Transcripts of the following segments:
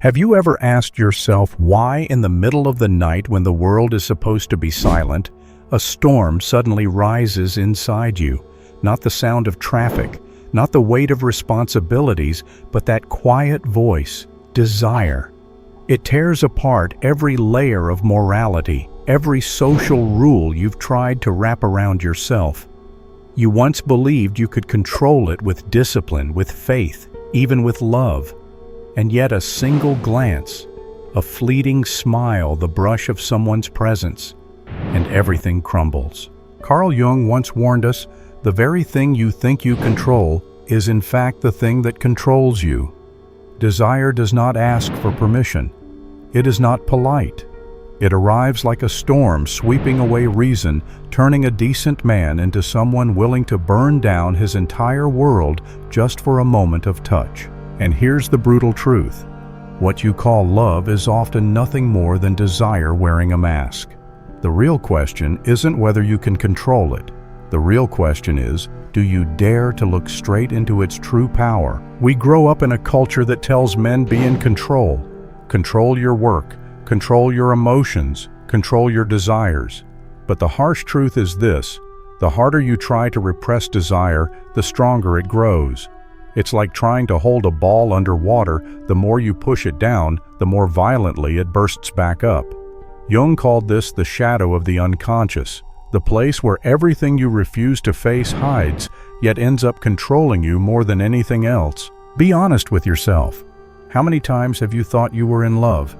Have you ever asked yourself why in the middle of the night when the world is supposed to be silent, a storm suddenly rises inside you? Not the sound of traffic, not the weight of responsibilities, but that quiet voice, desire. It tears apart every layer of morality, every social rule you've tried to wrap around yourself. You once believed you could control it with discipline, with faith, even with love. And yet a single glance, a fleeting smile, the brush of someone's presence, and everything crumbles. Carl Jung once warned us, the very thing you think you control is in fact the thing that controls you. Desire does not ask for permission. It is not polite. It arrives like a storm, sweeping away reason, turning a decent man into someone willing to burn down his entire world just for a moment of touch. And here's the brutal truth. What you call love is often nothing more than desire wearing a mask. The real question isn't whether you can control it. The real question is, do you dare to look straight into its true power? We grow up in a culture that tells men be in control. Control your work, control your emotions, control your desires. But the harsh truth is this: the harder you try to repress desire, the stronger it grows. It's like trying to hold a ball underwater. The more you push it down, the more violently it bursts back up. Jung called this the shadow of the unconscious, the place where everything you refuse to face hides, yet ends up controlling you more than anything else. Be honest with yourself. How many times have you thought you were in love?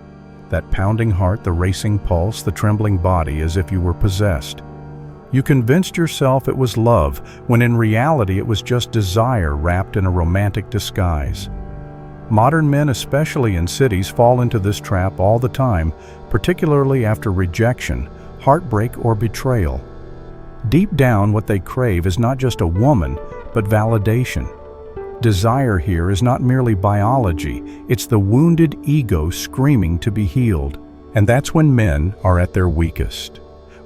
That pounding heart, the racing pulse, the trembling body as if you were possessed. You convinced yourself it was love, when in reality it was just desire wrapped in a romantic disguise. Modern men, especially in cities, fall into this trap all the time, particularly after rejection, heartbreak, or betrayal. Deep down, what they crave is not just a woman, but validation. Desire here is not merely biology, it's the wounded ego screaming to be healed. And that's when men are at their weakest.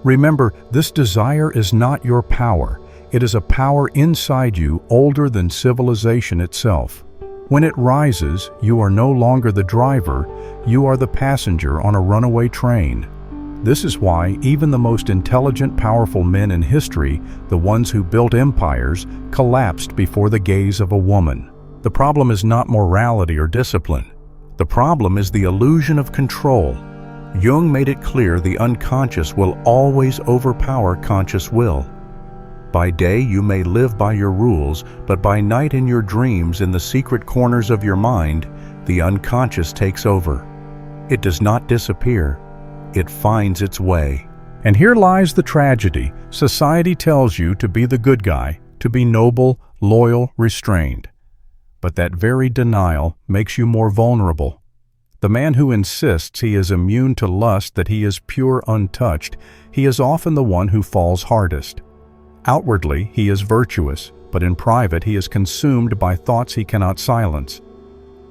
Remember, this desire is not your power. It is a power inside you older than civilization itself. When it rises, you are no longer the driver, you are the passenger on a runaway train. This is why even the most intelligent, powerful men in history, the ones who built empires, collapsed before the gaze of a woman. The problem is not morality or discipline. The problem is the illusion of control. Jung made it clear the unconscious will always overpower conscious will. By day you may live by your rules, but by night in your dreams, in the secret corners of your mind, the unconscious takes over. It does not disappear. It finds its way. And here lies the tragedy. Society tells you to be the good guy, to be noble, loyal, restrained. But that very denial makes you more vulnerable. The man who insists he is immune to lust, that he is pure untouched, he is often the one who falls hardest. Outwardly, he is virtuous, but in private he is consumed by thoughts he cannot silence.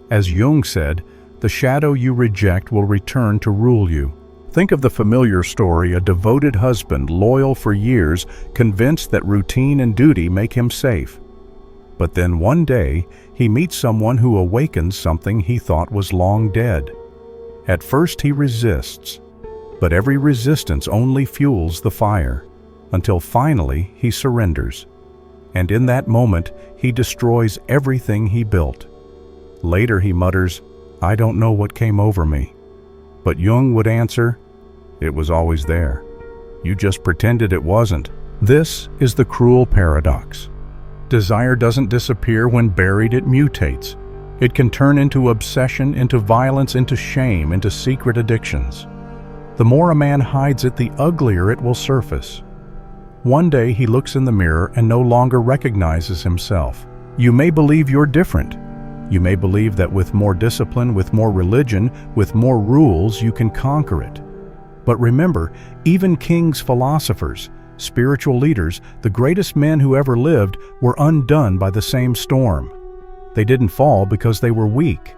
As Jung said, the shadow you reject will return to rule you. Think of the familiar story, a devoted husband, loyal for years, convinced that routine and duty make him safe. But then one day, he meets someone who awakens something he thought was long dead. At first he resists, but every resistance only fuels the fire, until finally he surrenders. And in that moment, he destroys everything he built. Later he mutters, "I don't know what came over me." But Jung would answer, "It was always there. You just pretended it wasn't." This is the cruel paradox. Desire doesn't disappear when buried, it mutates. It can turn into obsession, into violence, into shame, into secret addictions. The more a man hides it, the uglier it will surface. One day he looks in the mirror and no longer recognizes himself. You may believe you're different. You may believe that with more discipline, with more religion, with more rules, you can conquer it. But remember, even kings, philosophers, spiritual leaders, the greatest men who ever lived, were undone by the same storm. They didn't fall because they were weak.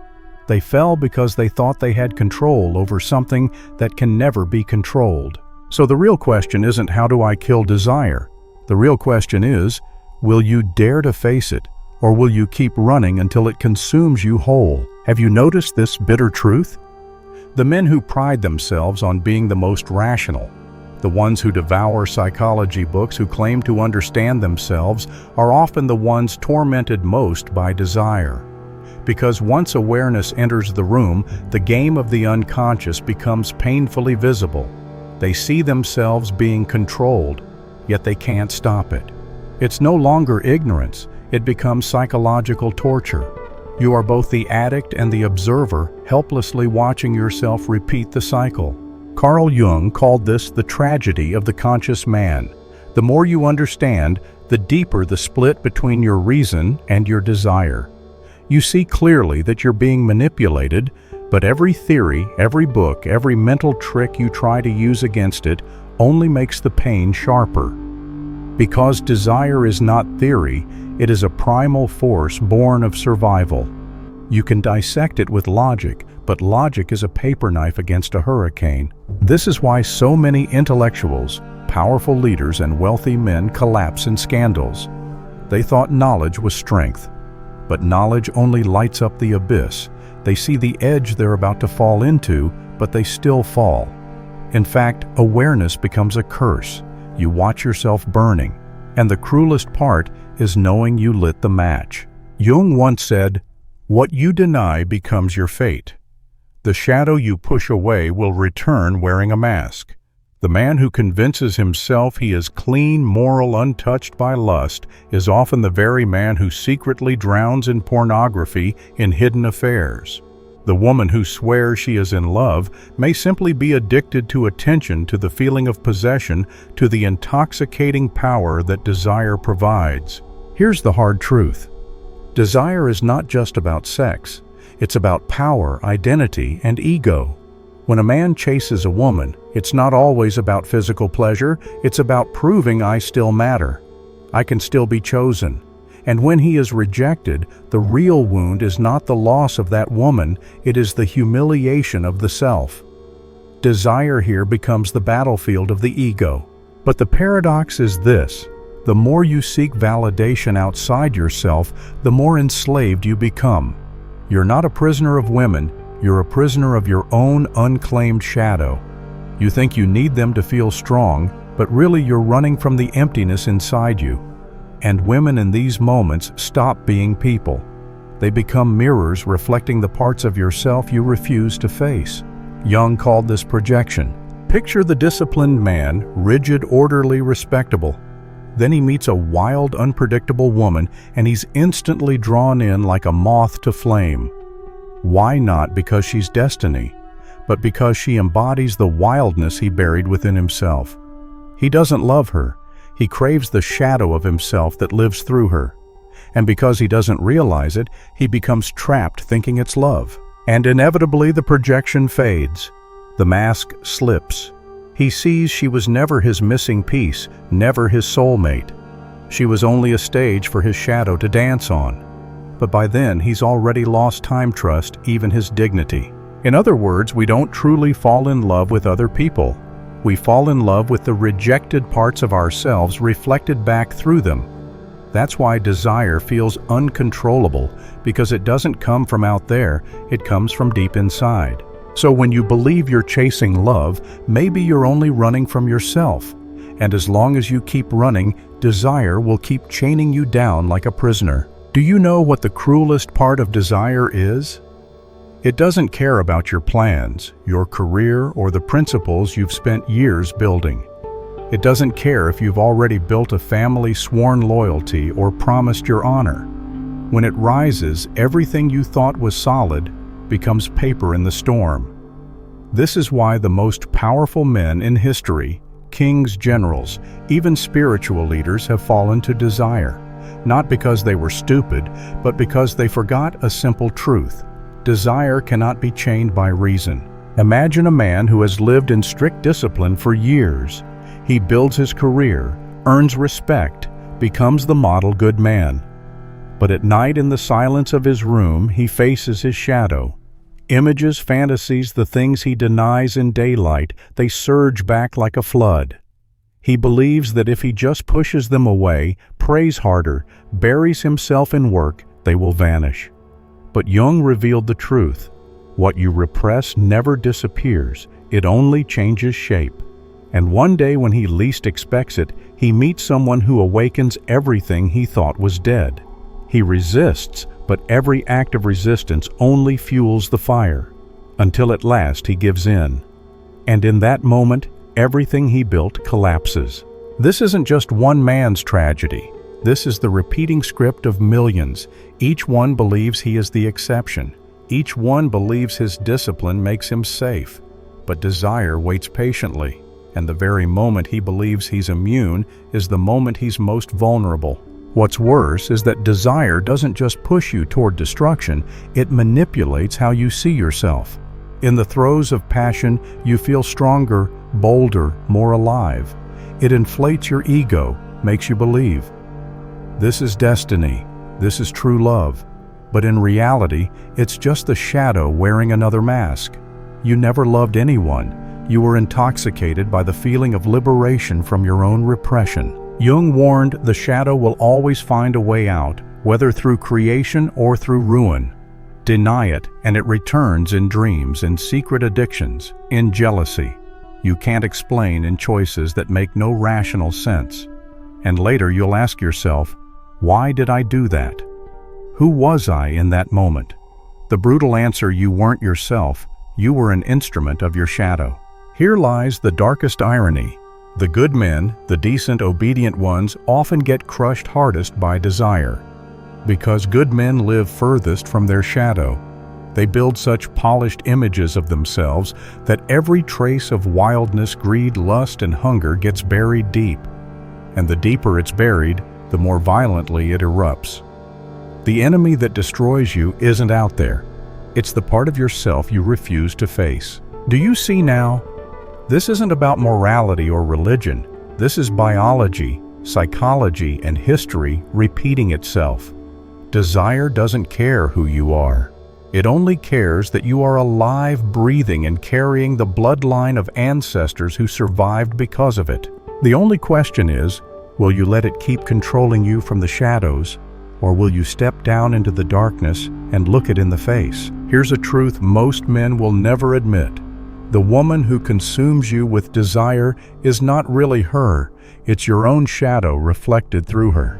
They fell because they thought they had control over something that can never be controlled. So the real question isn't, how do I kill desire? The real question is, will you dare to face it, Or will you keep running until it consumes you whole? Have you noticed this bitter truth? The men who pride themselves on being the most rational, the ones who devour psychology books, who claim to understand themselves, are often the ones tormented most by desire. Because once awareness enters the room, the game of the unconscious becomes painfully visible. They see themselves being controlled, yet they can't stop it. It's no longer ignorance, it becomes psychological torture. You are both the addict and the observer, helplessly watching yourself repeat the cycle. Carl Jung called this the tragedy of the conscious man. The more you understand, the deeper the split between your reason and your desire. You see clearly that you're being manipulated, but every theory, every book, every mental trick you try to use against it only makes the pain sharper. Because desire is not theory, it is a primal force born of survival. You can dissect it with logic, but logic is a paper knife against a hurricane. This is why so many intellectuals, powerful leaders, and wealthy men collapse in scandals. They thought knowledge was strength. But knowledge only lights up the abyss. They see the edge they're about to fall into, but they still fall. In fact, awareness becomes a curse. You watch yourself burning, and the cruelest part is knowing you lit the match. Jung once said, "What you deny becomes your fate. The shadow you push away will return wearing a mask." The man who convinces himself he is clean, moral, untouched by lust is often the very man who secretly drowns in pornography in hidden affairs. The woman who swears she is in love may simply be addicted to attention, to the feeling of possession, to the intoxicating power that desire provides. Here's the hard truth. Desire is not just about sex. It's about power, identity, and ego. When a man chases a woman, it's not always about physical pleasure, it's about proving I still matter. I can still be chosen. And when he is rejected, the real wound is not the loss of that woman, it is the humiliation of the self. Desire here becomes the battlefield of the ego. But the paradox is this: the more you seek validation outside yourself, the more enslaved you become. You're not a prisoner of women, you're a prisoner of your own unclaimed shadow. You think you need them to feel strong, but really you're running from the emptiness inside you. And women in these moments stop being people. They become mirrors reflecting the parts of yourself you refuse to face. Jung called this projection. Picture the disciplined man, rigid, orderly, respectable. Then he meets a wild, unpredictable woman, and he's instantly drawn in like a moth to flame. Why? Not because she's destiny, but because she embodies the wildness he buried within himself. He doesn't love her. He craves the shadow of himself that lives through her. And because he doesn't realize it, he becomes trapped thinking it's love. And inevitably the projection fades. The mask slips. He sees she was never his missing piece, never his soulmate. She was only a stage for his shadow to dance on. But by then, he's already lost time, trust, even his dignity. In other words, we don't truly fall in love with other people. We fall in love with the rejected parts of ourselves reflected back through them. That's why desire feels uncontrollable, because it doesn't come from out there, it comes from deep inside. So when you believe you're chasing love, maybe you're only running from yourself. And as long as you keep running, desire will keep chaining you down like a prisoner. Do you know what the cruelest part of desire is? It doesn't care about your plans, your career, or the principles you've spent years building. It doesn't care if you've already built a family, sworn loyalty, or promised your honor. When it rises, everything you thought was solid becomes paper in the storm. This is why the most powerful men in history, kings, generals, even spiritual leaders, have fallen to desire. Not because they were stupid, but because they forgot a simple truth. Desire cannot be chained by reason. Imagine a man who has lived in strict discipline for years. He builds his career, earns respect, becomes the model good man. But at night, in the silence of his room, he faces his shadow. Images, fantasies, the things he denies in daylight, they surge back like a flood. He believes that if he just pushes them away, prays harder, buries himself in work, they will vanish. But Jung revealed the truth. What you repress never disappears, it only changes shape. And one day when he least expects it, he meets someone who awakens everything he thought was dead. He resists, but every act of resistance only fuels the fire, until at last he gives in. And in that moment, everything he built collapses. This isn't just one man's tragedy. This is the repeating script of millions. Each one believes he is the exception. Each one believes his discipline makes him safe. But desire waits patiently, and the very moment he believes he's immune is the moment he's most vulnerable. What's worse is that desire doesn't just push you toward destruction, it manipulates how you see yourself. In the throes of passion, you feel stronger, bolder, more alive. It inflates your ego, makes you believe. This is destiny, this is true love. But in reality, it's just the shadow wearing another mask. You never loved anyone. You were intoxicated by the feeling of liberation from your own repression. Jung warned the shadow will always find a way out, whether through creation or through ruin. Deny it, and it returns in dreams, in secret addictions, in jealousy. You can't explain in choices that make no rational sense. And later you'll ask yourself, why did I do that? Who was I in that moment? The brutal answer: you weren't yourself, you were an instrument of your shadow. Here lies the darkest irony. The good men, the decent, obedient ones, often get crushed hardest by desire. Because good men live furthest from their shadow. They build such polished images of themselves that every trace of wildness, greed, lust, and hunger gets buried deep. And the deeper it's buried, the more violently it erupts. The enemy that destroys you isn't out there. It's the part of yourself you refuse to face. Do you see now? This isn't about morality or religion. This is biology, psychology, and history repeating itself. Desire doesn't care who you are. It only cares that you are alive, breathing, and carrying the bloodline of ancestors who survived because of it. The only question is, will you let it keep controlling you from the shadows, or will you step down into the darkness and look it in the face? Here's a truth most men will never admit. The woman who consumes you with desire is not really her, it's your own shadow reflected through her.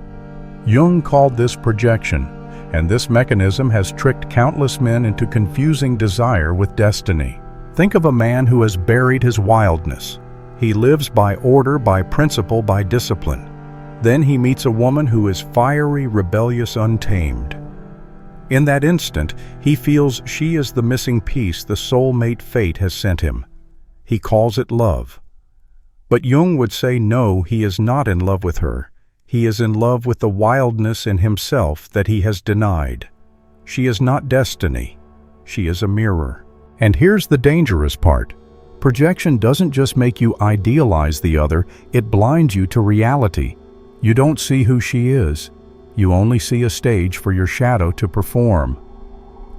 Jung called this projection, and this mechanism has tricked countless men into confusing desire with destiny. Think of a man who has buried his wildness. He lives by order, by principle, by discipline. Then he meets a woman who is fiery, rebellious, untamed. In that instant, he feels she is the missing piece the soulmate fate has sent him. He calls it love. But Jung would say no, he is not in love with her. He is in love with the wildness in himself that he has denied. She is not destiny. She is a mirror. And here's the dangerous part. Projection doesn't just make you idealize the other, it blinds you to reality. You don't see who she is. You only see a stage for your shadow to perform.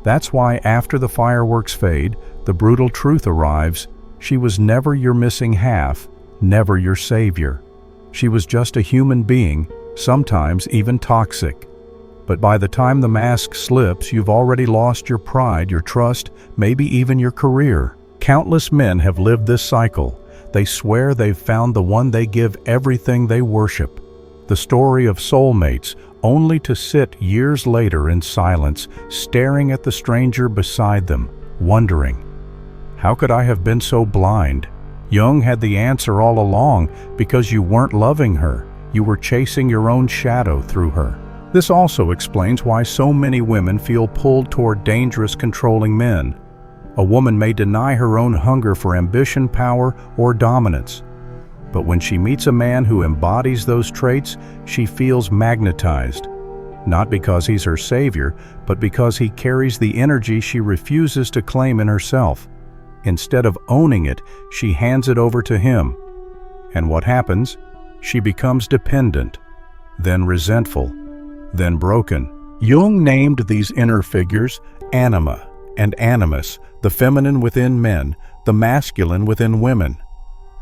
That's why after the fireworks fade, the brutal truth arrives. She was never your missing half, never your savior. She was just a human being, sometimes even toxic. But by the time the mask slips, you've already lost your pride, your trust, maybe even your career. Countless men have lived this cycle. They swear they've found the one they give everything they worship. The story of soulmates, only to sit years later in silence, staring at the stranger beside them, wondering, how could I have been so blind? Jung had the answer all along, because you weren't loving her. You were chasing your own shadow through her. This also explains why so many women feel pulled toward dangerous, controlling men. A woman may deny her own hunger for ambition, power, or dominance. But when she meets a man who embodies those traits, she feels magnetized. Not because he's her savior, but because he carries the energy she refuses to claim in herself. Instead of owning it, she hands it over to him. And what happens? She becomes dependent, then resentful, then broken. Jung named these inner figures Anima and Animus, the feminine within men, the masculine within women.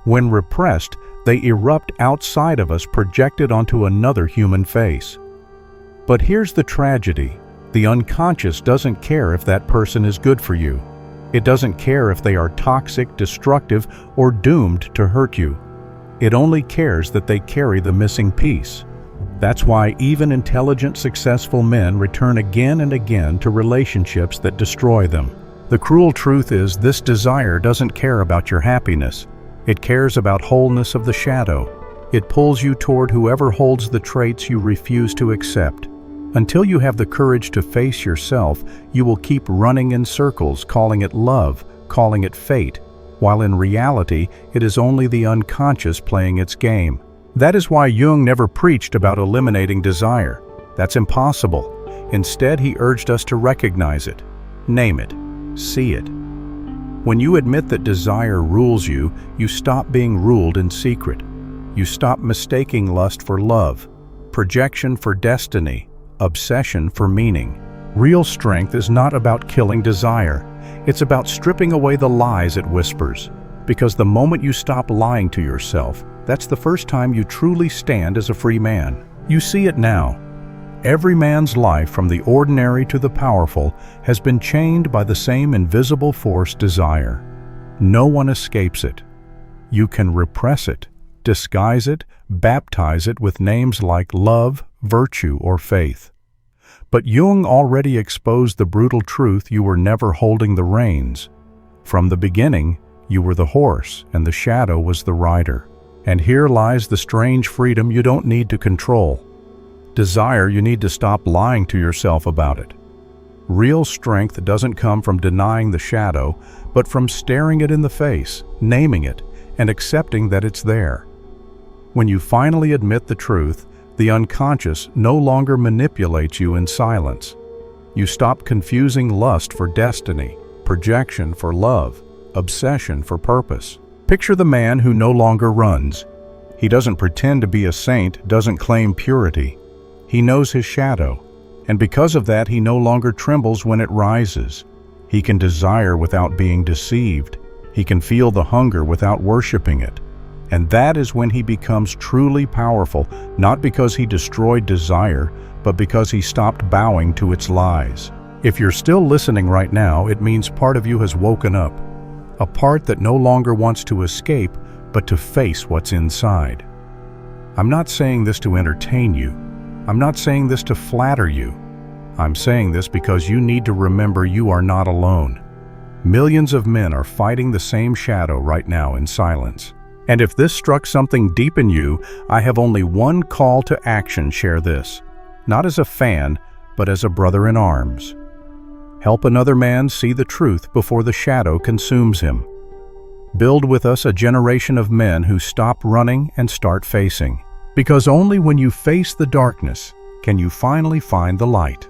When repressed, they erupt outside of us, projected onto another human face. But here's the tragedy. The unconscious doesn't care if that person is good for you. It doesn't care if they are toxic, destructive, or doomed to hurt you. It only cares that they carry the missing piece. That's why even intelligent, successful men return again and again to relationships that destroy them. The cruel truth is, this desire doesn't care about your happiness. It cares about wholeness of the shadow. It pulls you toward whoever holds the traits you refuse to accept. Until you have the courage to face yourself, you will keep running in circles, calling it love, calling it fate, while in reality, it is only the unconscious playing its game. That is why Jung never preached about eliminating desire. That's impossible. Instead, he urged us to recognize it, name it, see it. When you admit that desire rules you, you stop being ruled in secret. You stop mistaking lust for love, projection for destiny, obsession for meaning. Real strength is not about killing desire. It's about stripping away the lies it whispers. Because the moment you stop lying to yourself, that's the first time you truly stand as a free man. You see it now. Every man's life, from the ordinary to the powerful, has been chained by the same invisible force, desire. No one escapes it. You can repress it, disguise it, baptize it with names like love, virtue, or faith. But Jung already exposed the brutal truth: you were never holding the reins. From the beginning, you were the horse, and the shadow was the rider. And here lies the strange freedom you don't need to control. Desire, you need to stop lying to yourself about it. Real strength doesn't come from denying the shadow, but from staring it in the face, naming it, and accepting that it's there. When you finally admit the truth, the unconscious no longer manipulates you in silence. You stop confusing lust for destiny, projection for love, obsession for purpose. Picture the man who no longer runs. He doesn't pretend to be a saint, doesn't claim purity. He knows his shadow, and because of that, he no longer trembles when it rises. He can desire without being deceived. He can feel the hunger without worshiping it. And that is when he becomes truly powerful, not because he destroyed desire, but because he stopped bowing to its lies. If you're still listening right now, it means part of you has woken up. A part that no longer wants to escape, but to face what's inside. I'm not saying this to entertain you. I'm not saying this to flatter you. I'm saying this because you need to remember you are not alone. Millions of men are fighting the same shadow right now in silence. And if this struck something deep in you, I have only one call to action: share this. Not as a fan, but as a brother in arms. Help another man see the truth before the shadow consumes him. Build with us a generation of men who stop running and start facing. Because only when you face the darkness can you finally find the light.